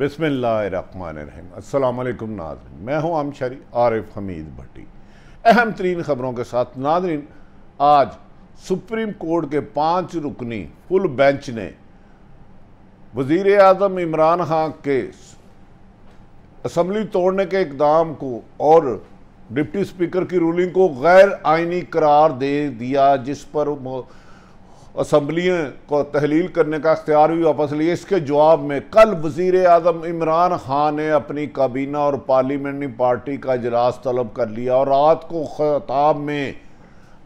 बिस्मिल्लाहिर्रहमानिर्रहीम। अस्सलाम वालेकुम नाज़रीन, मैं हूं अमशरी आरिफ हमीद भट्टी। अहम तरीन खबरों के साथ नाज़रीन, आज सुप्रीम कोर्ट के 5 रुकनी फुल बेंच ने वज़ीर आज़म इमरान खान के असम्बली तोड़ने के इक़दाम को और डिप्टी स्पीकर की रूलिंग को गैर आइनी करार दे दिया, जिस पर असम्बली को तहलील करने का अख्तियार भी वापस लिया। इसके जवाब में कल वज़ीर आज़म इमरान खान ने अपनी काबीना और पार्लियामेंट्री पार्टी का इजलास तलब कर लिया और रात को खिताब में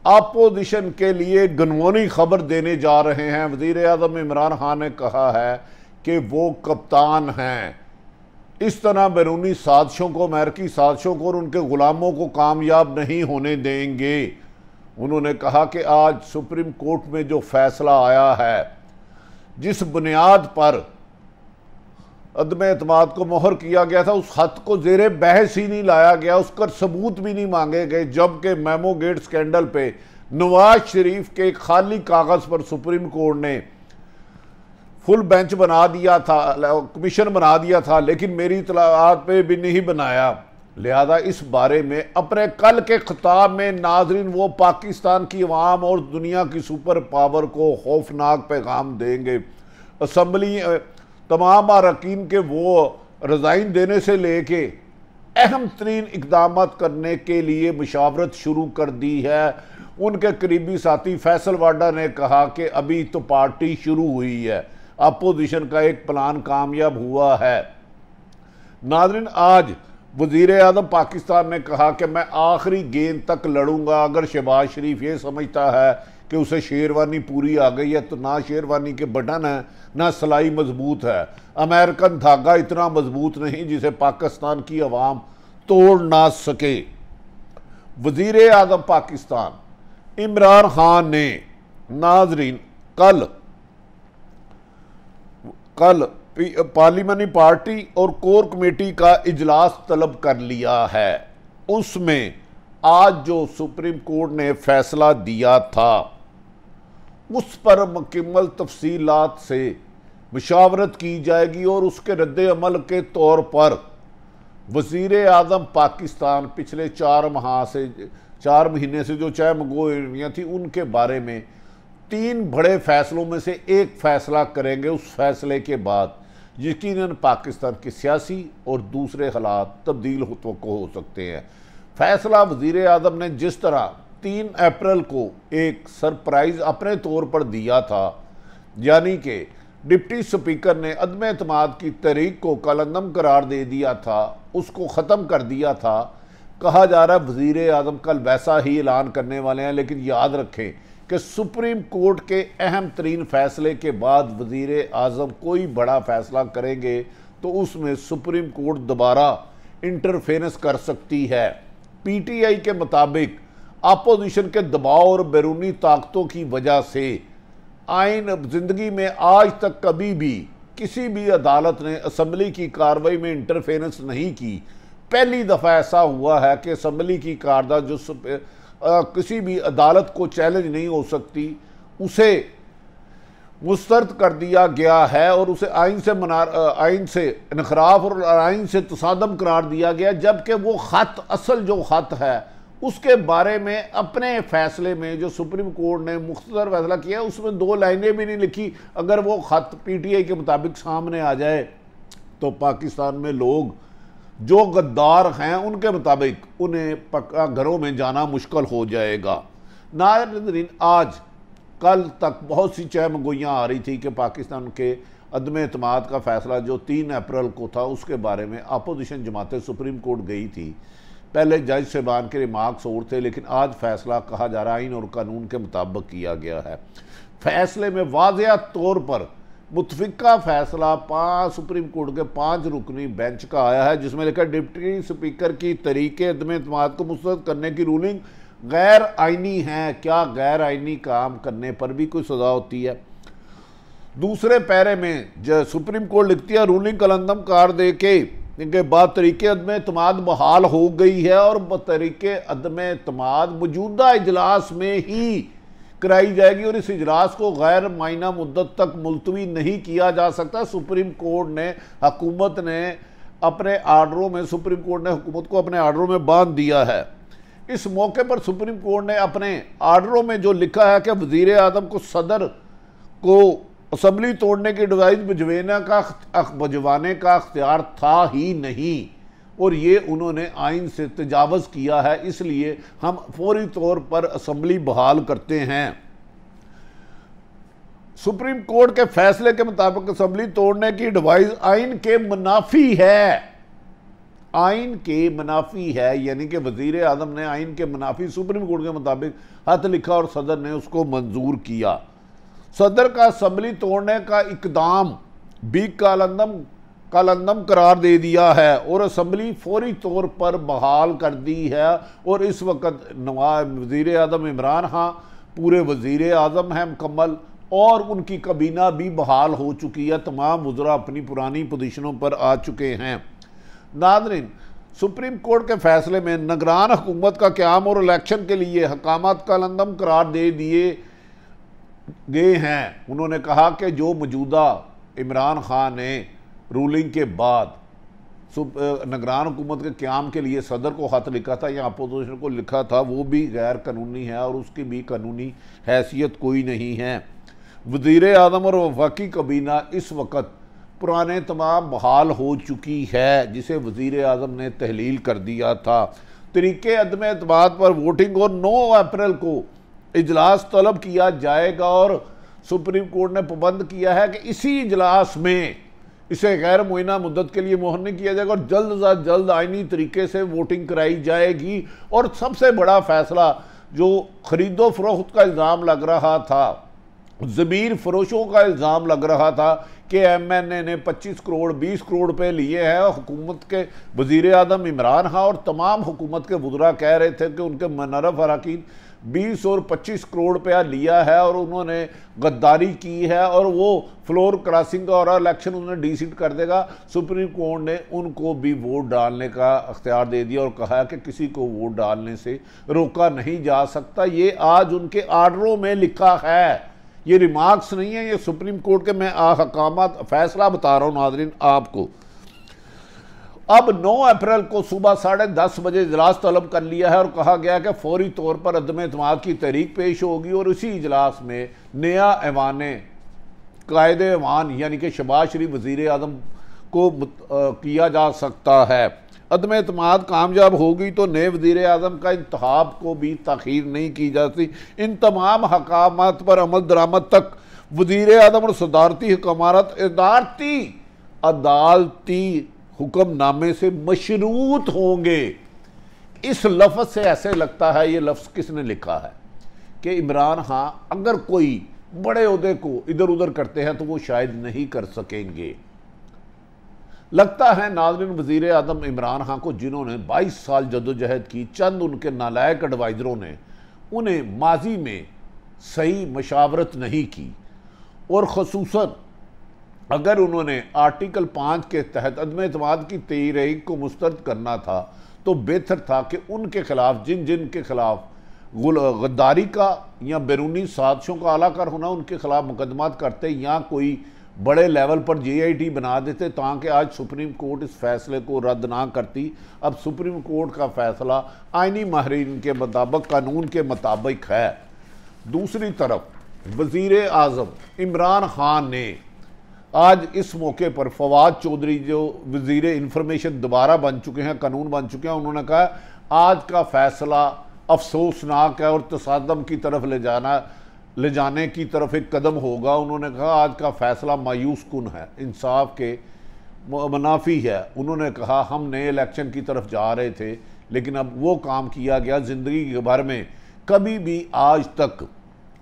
अपोजिशन के लिए गनवानी खबर देने जा रहे हैं। वज़ीर आज़म इमरान खान ने कहा है कि वो कप्तान हैं, इस तरह बैरूनी साजिशों को, अमेरिकी साजिशों को और उनके गुलामों को कामयाब नहीं होने देंगे। उन्होंने कहा कि आज सुप्रीम कोर्ट में जो फैसला आया है, जिस बुनियाद पर अदम एतमाद को मोहर किया गया था, उस हद को ज़ेरे बहस ही नहीं लाया गया, उसका सबूत भी नहीं मांगे गए। जबकि मेमो गेट स्कैंडल पे नवाज शरीफ के खाली कागज़ पर सुप्रीम कोर्ट ने फुल बेंच बना दिया था, कमीशन बना दिया था, लेकिन मेरी इतलाआत पे भी नहीं बनाया। लिहाजा इस बारे में अपने कल के खिताब में नाजरीन वो पाकिस्तान की अवाम और दुनिया की सुपर पावर को खौफनाक पैगाम देंगे। असम्बली तमाम अरकान के वो रिज़ाइन देने से लेके अहम तरीन इक़दाम करने के लिए मुशावरत शुरू कर दी है। उनके करीबी साथी फैसल वाडा ने कहा कि अभी तो पार्टी शुरू हुई है, अपोजिशन का एक प्लान कामयाब हुआ है। नाज़रीन, आज वज़ीर आज़म पाकिस्तान ने कहा कि मैं आखिरी गेंद तक लड़ूंगा। अगर शहबाज शरीफ ये समझता है कि उसे शेरवानी पूरी आ गई है, तो ना शेरवानी के बटन है ना सिलाई मजबूत है। अमेरिकन धागा इतना मजबूत नहीं जिसे पाकिस्तान की अवाम तोड़ ना सके। वज़ीर आज़म पाकिस्तान इमरान खान ने नाजरीन कल पार्लियामेंट्री पार्टी और कोर कमेटी का इजलास तलब कर लिया है। उसमें आज जो सुप्रीम कोर्ट ने फैसला दिया था, उस पर मुकम्मल तफसीलात से मुशावरत की जाएगी और उसके रद्द अमल के तौर पर वज़ीर आज़म पाकिस्तान पिछले 4 महीने से जो चहमगोइयाँ थी, उनके बारे में 3 बड़े फैसलों में से एक फैसला करेंगे। उस फैसले के बाद यकीनन पाकिस्तान के सियासी और दूसरे हालात तब्दील हो सकते हैं। फैसला वज़ीर आज़म ने जिस तरह 3 अप्रैल को एक सरप्राइज़ अपने तौर पर दिया था, यानी कि डिप्टी स्पीकर ने अदम एतमाद की तहरीक को कलअदम करार दे दिया था, उसको ख़त्म कर दिया था। कहा जा रहा है वज़ीर आज़म कल वैसा ही ऐलान करने वाले हैं, लेकिन याद रखें कि सुप्रीम कोर्ट के अहम तरीन फैसले के बाद वज़ीर आज़म कोई बड़ा फैसला करेंगे तो उसमें सुप्रीम कोर्ट दोबारा इंटरफेरेंस कर सकती है। पीटीआई के मुताबिक अपोजिशन के दबाव और बैरूनी ताकतों की वजह से आइन ज़िंदगी में आज तक कभी भी किसी भी अदालत ने असम्बली की कार्रवाई में इंटरफेरेंस नहीं की। पहली दफ़ा ऐसा हुआ है कि असम्बली की कार्रवाई जो किसी भी अदालत को चैलेंज नहीं हो सकती, उसे मुस्तरद कर दिया गया है और उसे आइन से इनखराफ और आइन से तसादम करार दिया गया। जबकि वो ख़त, असल जो ख़त है, उसके बारे में अपने फैसले में जो सुप्रीम कोर्ट ने मुख्तसर फैसला किया, उसमें 2 लाइनें भी नहीं लिखी। अगर वो ख़त पीटीआई के मुताबिक सामने आ जाए तो पाकिस्तान में लोग जो गद्दार हैं उनके मुताबिक उन्हें पक्का घरों में जाना मुश्किल हो जाएगा। नाज़रीन, आज कल तक बहुत सी चहमगोइयाँ आ रही थी कि पाकिस्तान के अदम एतमाद का फैसला जो 3 अप्रैल को था, उसके बारे में अपोजिशन जमातें सुप्रीम कोर्ट गई थी। पहले जज साहबान के रिमार्क्स और थे, लेकिन आज फैसला कहा जा रहा है आइन और कानून के मुताबिक किया गया है। फैसले में वाज़ेह तौर पर मुतफिका फैसला सुप्रीम कोर्ट के 5 रुकनी बेंच का आया है, जिसमें लिखा डिप्टी स्पीकर की तरीके अदम एतमाद को मुस्तरद करने की रूलिंग गैर आइनी है। क्या गैर आइनी काम करने पर भी कोई सज़ा होती है? दूसरे पैरे में जो सुप्रीम कोर्ट लिखती है, रूलिंग कलअदम करार दे के इनके बाद तरीके अदम एतमाद बहाल हो गई है और तरीके अदम एतमाद मौजूदा इजलास में ही कराई जाएगी और इस इजलास को गैर मायना मुद्दत तक मुलतवी नहीं किया जा सकता। सुप्रीम कोर्ट ने हुकूमत ने अपने आर्डरों में सुप्रीम कोर्ट ने हुकूमत को अपने आर्डरों में बांध दिया है। इस मौके पर सुप्रीम कोर्ट ने अपने आर्डरों में जो लिखा है कि वज़ीर आज़म को सदर को असम्बली तोड़ने की डिवाइस भिजवाने का अख्तियार था ही नहीं और ये उन्होंने आइन से तजावज़ किया है, इसलिए हम फौरी तौर पर असम्बली बहाल करते हैं। सुप्रीम कोर्ट के फैसले के मुताबिक असम्बली तोड़ने की डिवाइस आइन के मुनाफी है, आइन के मुनाफी है, यानी कि वज़ीर आज़म ने आइन के मुनाफी सुप्रीम कोर्ट के मुताबिक खत लिखा और सदर ने उसको मंजूर किया। सदर का असम्बली तोड़ने का इकदाम भी कालंदम करार दे दिया है और असम्बली फौरी तौर पर बहाल कर दी है और इस वक्त वज़ीर आज़म इमरान खान पूरे वज़ीर आज़म हैं मुकम्मल और उनकी कबीना भी बहाल हो चुकी है। तमाम वज़रा अपनी पुरानी पोजीशनों पर आ चुके हैं। नाज़रीन, सुप्रीम कोर्ट के फैसले में निगरान हुकूमत का क़याम और इलेक्शन के लिए हकामात कालंदम करार दे दिए गए हैं। उन्होंने कहा कि जो मौजूदा इमरान खान ने रूलिंग के बाद निगरान हुकूमत के क़याम के लिए सदर को ख़त लिखा था या अपोजिशन को लिखा था, वो भी गैर कानूनी है और उसकी भी कानूनी हैसियत कोई नहीं है। वज़ीर आज़म और वफाकी कबीना इस वक्त पुराने तमाम बहाल हो चुकी है, जिसे वज़ीर आज़म ने तहलील कर दिया था। तरीके अदम एतमाद पर वोटिंग और 9 अप्रैल को इजलास तलब किया जाएगा और सुप्रीम कोर्ट ने पाबंद किया है कि इसी इजलास में इसे गैर मुइना मुद्दत के लिए मोहर नहीं किया जाएगा और जल्द से जल्द आइनी तरीके से वोटिंग कराई जाएगी। और सबसे बड़ा फैसला जो खरीदो फरोख्त का इल्ज़ाम लग रहा था, ज़मीर फरोशों का इल्ज़ाम लग रहा था कि MNA ने 25 करोड़ 20 करोड़ रुपये लिए हैं, हुकूमत के वज़ीर आज़म इमरान खान और तमाम हुकूमत के वज़रा कह रहे थे कि उनके मनरफ अरकान 20 और 25 करोड़ रुपया लिया है और उन्होंने गद्दारी की है और वो फ्लोर क्रॉसिंग और इलेक्शन उन्हें डीसीट कर देगा। सुप्रीम कोर्ट ने उनको भी वोट डालने का अख्तियार दे दिया और कहा कि किसी को वोट डालने से रोका नहीं जा सकता। ये आज उनके आर्डरों में लिखा है, ये रिमार्क्स नहीं है, ये सुप्रीम कोर्ट के मैं अहकामात फैसला बता रहा हूँ नाज़रीन आपको। अब 9 अप्रैल को सुबह 10:30 बजे इजलास तलब कर लिया है और कहा गया कि फौरी तौर पर अदम एतमाद की तहरीक पेश होगी और इसी इजलास में नया ऐवान कायदे ऐवान यानी कि शहबाज शरीफ वज़ीर आज़म को किया जा सकता है। अदम एतमाद कामयाब होगी तो नए वज़ीर आज़म का इंतखाब को भी ताख़ीर नहीं की जाती। इन तमाम हकामात पर अमल दरामद तक वज़ीर आज़म और सदारती हुक्मरान अदालती हुक्मनामे से मशरूत होंगे। इस लफ्ज़ से ऐसे लगता है, ये लफ्ज़ किसने लिखा है कि इमरान खान अगर कोई बड़े ओहदे को इधर उधर करते हैं तो वो शायद नहीं कर सकेंगे। लगता है नाज़रीन वज़ीर आज़म इमरान खान को, जिन्होंने 22 साल जदोजहद की, चंद उनके नालायक एडवाइज़रों ने उन्हें माजी में सही मशावरत नहीं की और ख़ुसूसन अगर उन्होंने आर्टिकल 5 के तहत अदम एतमाद की तहरीक को मुस्तरद करना था तो बेहतर था कि उनके खिलाफ जिन जिन के खिलाफ गद्दारी का या बैरूनी साजिशों का आला कर होना, उनके खिलाफ मुकदमात करते या कोई बड़े लेवल पर JIT बना देते ताकि आज सुप्रीम कोर्ट इस फैसले को रद्द ना करती। अब सुप्रीम कोर्ट का फैसला आइनी माहिरीन के मुताबिक कानून के मुताबिक है। दूसरी तरफ वज़ीर आज़म इमरान खान ने आज इस मौके पर फवाद चौधरी जो वज़ीर इंफॉर्मेशन दोबारा बन चुके हैं, कानून बन चुके हैं, उन्होंने कहा आज का फैसला अफसोसनाक है और तसादम की तरफ ले जाने की तरफ एक कदम होगा। उन्होंने कहा आज का फैसला मायूस कुन है, इंसाफ के मुनाफी है। उन्होंने कहा हम नए इलेक्शन की तरफ जा रहे थे लेकिन अब वो काम किया गया ज़िंदगी के भर में कभी भी आज तक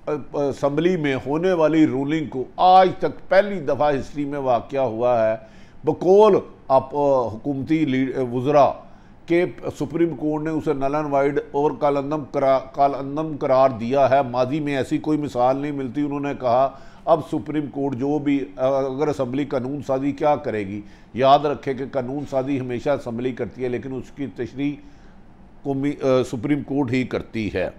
असम्बली में होने वाली रूलिंग को आज तक पहली दफ़ा हिस्ट्री में वाक़या हुआ है। बकौल हुकूमती वज़रा के सुप्रीम कोर्ट ने उसे नल एंड वाइड और कालंदम करार दिया है। माजी में ऐसी कोई मिसाल नहीं मिलती। उन्होंने कहा अब सुप्रीम कोर्ट जो भी अगर असम्बली कानून साजी क्या करेगी, याद रखे कि कानून साजी हमेशा असम्बली करती है लेकिन उसकी तशरीह को सुप्रीम कोर्ट ही करती है।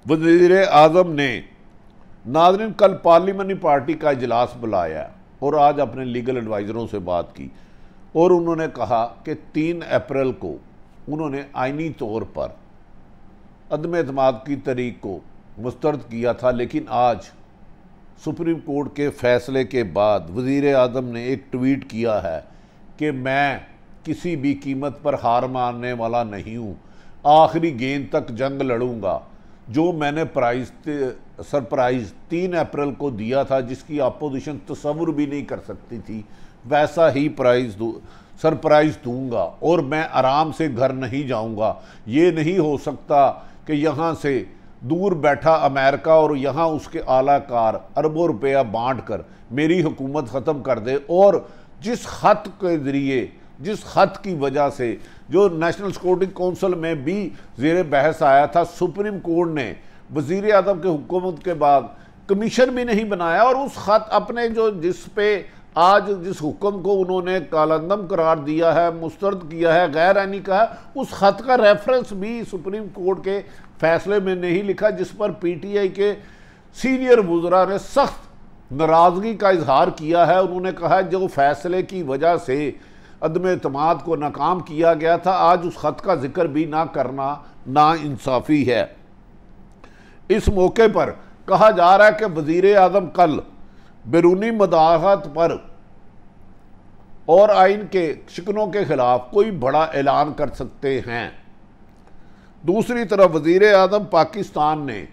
वज़ीर आज़म ने नाज़रीन कल पार्लियामेंट्री पार्टी का इजलास बुलाया और आज अपने लीगल एडवाइज़रों से बात की और उन्होंने कहा कि 3 अप्रैल को उन्होंने आइनी तौर पर अदम एतमाद की तहरीक को मुस्तरद किया था, लेकिन आज सुप्रीम कोर्ट के फैसले के बाद वज़ीर आज़म ने एक ट्वीट किया है कि मैं किसी भी कीमत पर हार मानने वाला नहीं हूँ, आखिरी गेंद तक जंग लड़ूंगा। जो मैंने सरप्राइज़ 3 अप्रैल को दिया था, जिसकी अपोजिशन तसव्वुर भी नहीं कर सकती थी, वैसा ही सरप्राइज़ दूंगा और मैं आराम से घर नहीं जाऊंगा। ये नहीं हो सकता कि यहाँ से दूर बैठा अमेरिका और यहाँ उसके आलाकार अरबों रुपया बांट कर मेरी हुकूमत ख़त्म कर दे। और जिस खत के ज़रिए, जिस खत की वजह से जो नेशनल सिक्योरिटी काउंसिल में भी ज़ेर बहस आया था, सुप्रीम कोर्ट ने वज़ीर आज़म के हुकूमत के बाद कमीशन भी नहीं बनाया और उस खत अपने जो जिस पे आज जिस हुक्म को उन्होंने कालंदम करार दिया है, मुस्तरद किया है, गैर आईनी कहा, उस खत का रेफरेंस भी सुप्रीम कोर्ट के फैसले में नहीं लिखा, जिस पर पीटीआई के सीनियर वुज़रा ने सख्त नाराज़गी का इजहार किया है। उन्होंने कहा जो फैसले की वजह से अदम एतमाद को नाकाम किया गया था, आज उस खत का जिक्र भी ना करना नाइंसाफ़ी है। इस मौके पर कहा जा रहा है कि वज़ीर आज़म कल बैरूनी मदाहत पर और आइन के शिकनों के खिलाफ कोई बड़ा ऐलान कर सकते हैं। दूसरी तरफ वज़ीर आज़म पाकिस्तान ने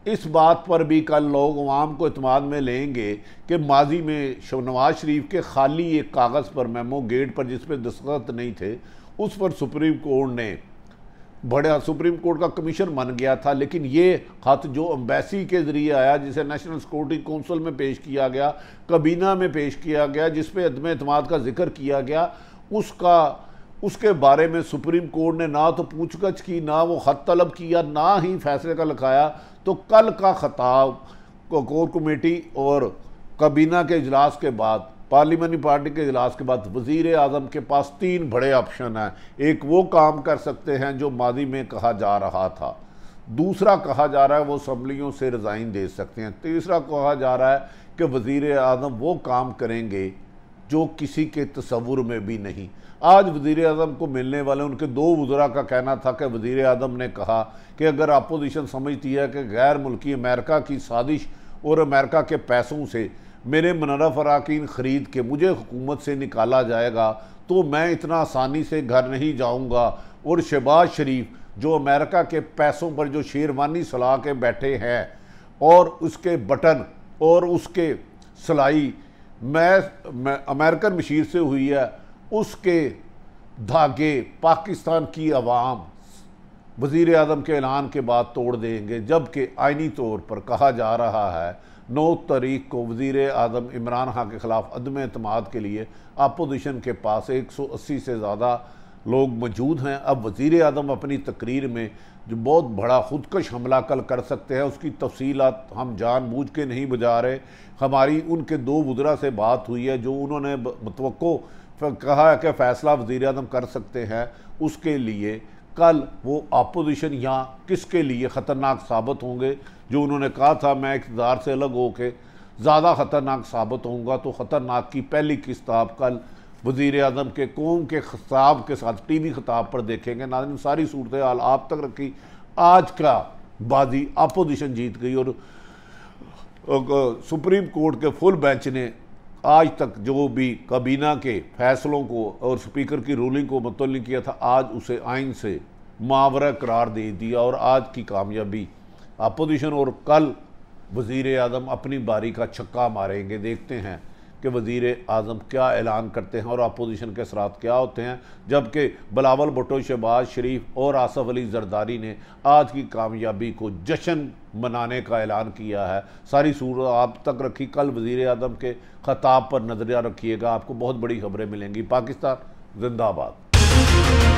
इस बात पर भी कल लोग अवाम को इत्मीनान में लेंगे कि माजी में नवाज शरीफ के खाली एक कागज़ पर मेमो गेट पर जिस पर दस्तखत नहीं थे, उस पर सुप्रीम कोर्ट का कमीशन बन गया था। लेकिन ये खत जो एम्बेसी के ज़रिए आया, जिसे नेशनल सिक्योरिटी काउंसिल में पेश किया गया, कबीना में पेश किया गया, जिस पे अदम एतमाद का जिक्र किया गया, उसके बारे में सुप्रीम कोर्ट ने ना तो पूछगछ की, ना वो खत तलब किया, ना ही फैसले का लिखाया। तो कल का खिताब कोर कमेटी और कबीना के इजलास के बाद, पार्लियामेंट्री पार्टी के इजलास के बाद वज़ीर आज़म के पास 3 बड़े ऑप्शन हैं। एक वो काम कर सकते हैं जो माजी में कहा जा रहा था, दूसरा कहा जा रहा है वो असम्बलियों से रिज़ाइन दे सकते हैं, तीसरा कहा जा रहा है कि वज़ीर आज़म वो काम करेंगे जो किसी के तसव्वुर में भी नहीं। आज वज़ीर आज़म को मिलने वाले उनके 2 वुज़रा का कहना था कि वज़ीर आज़म ने कहा कि अगर अपोजिशन समझती है कि गैर मुल्की अमेरिका की साजिश और अमेरिका के पैसों से मेरे मुनर्रफ अराकीन ख़रीद के मुझे हुकूमत से निकाला जाएगा, तो मैं इतना आसानी से घर नहीं जाऊंगा। और शहबाज शरीफ जो अमेरिका के पैसों पर जो शेरवानी सला के बैठे हैं और उसके बटन और उसके सिलाई मैं अमेरिकन मशीर से हुई है, उसके धागे पाकिस्तान की अवाम वज़ीर आज़म के ऐलान के बाद तोड़ देंगे। जबकि आइनी तौर पर कहा जा रहा है 9 तारीख को वज़ीर आज़म इमरान खान के ख़िलाफ़ अदम एतमाद के लिए अपोजिशन के पास 180 से ज़्यादा लोग मौजूद हैं। अब वज़ीर आज़म अपनी तकरीर में जो बहुत बड़ा खुदकश हमला कल कर सकते हैं, उसकी तफसीलात हम जानबूझ के नहीं बजा रहे। हमारी उनके 2 वुज़रा से बात हुई है जो उन्होंने मुतवक्को कहा है कि फ़ैसला वज़ीर आज़म कर सकते हैं। उसके लिए कल वो अपोजिशन यहाँ किसके लिए ख़तरनाक साबित होंगे, जो उन्होंने कहा था मैं इक़्तिदार से अलग होकर ज़्यादा ख़तरनाक साबित होऊंगा, तो ख़तरनाक की पहली किताब कल वज़ीर आज़म के कौम के खिताब के साथ टीवी खिताब पर देखेंगे। नाज़रीन, सारी सूरत हाल आप तक रखी। आज का बाजी अपोजिशन जीत गई और सुप्रीम कोर्ट के फुल बेंच ने आज तक जो भी कबीना के फैसलों को और स्पीकर की रूलिंग को मुतल्लिक़ किया था, आज उसे आइन से मावरा करार दे दिया और आज की कामयाबी अपोजिशन। और कल वज़ीर आज़म अपनी बारी का छक्का मारेंगे। देखते हैं कि वज़ीर आज़म क्या ऐलान करते हैं और अपोजिशन के असरात क्या होते हैं। जबकि बिलावल भुट्टो, शहबाज शरीफ और आसफ अली जरदारी ने आज की कामयाबी को जश्न मनाने का ऐलान किया है। सारी सूरत आप तक रखी। कल वज़ीर आज़म के खिताब पर नज़रिया रखिएगा, आपको बहुत बड़ी खबरें मिलेंगी। पाकिस्तान जिंदाबाद।